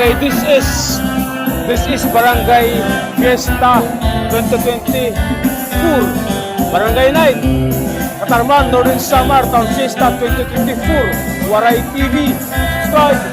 Okay, this is Barangay Fiesta 2024 Barangay Night Katarman, Northern Samar Town Fiesta 2024 Waray TV. Subscribe.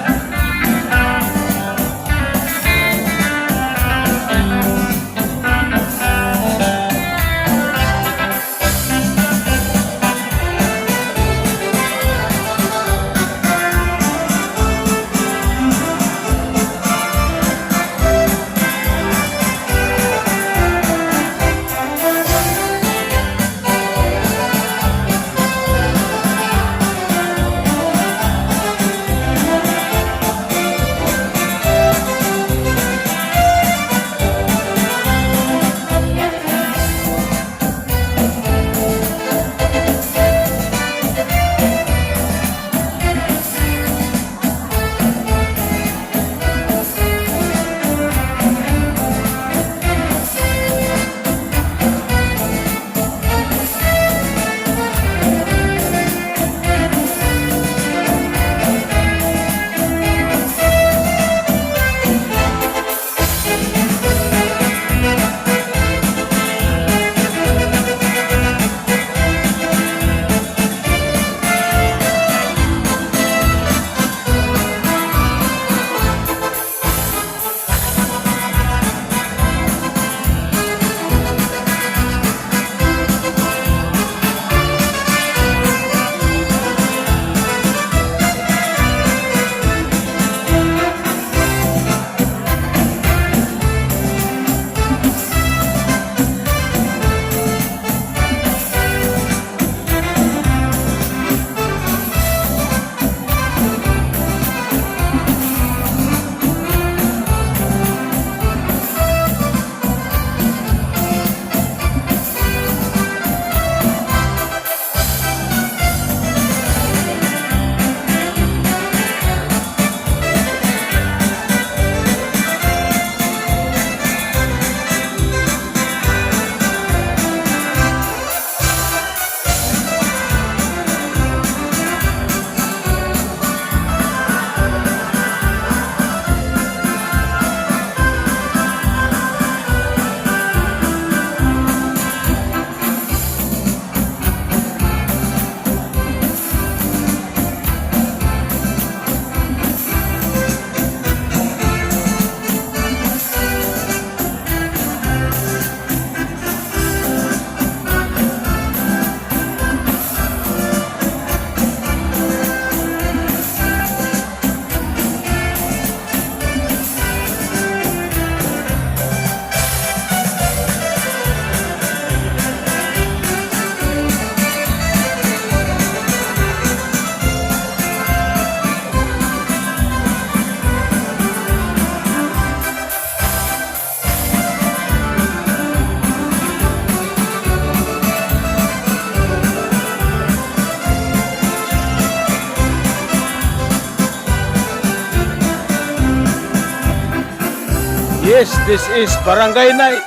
Yes, this is Barangay Night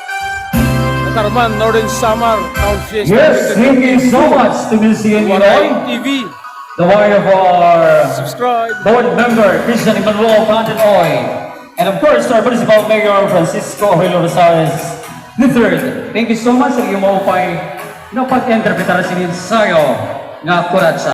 Katarman, Northern Samar Town Fiesta. Yes, thank you so much to Ms. Waray TV. The wife of our Subscribe. board member, Christian Emmanuel Pantanoy. And of course, our Municipal Mayor, Francisco Hilo Rosales III. Thank you so much sa iyong maupay na pag-interpretar sa ensayo nga kurat sa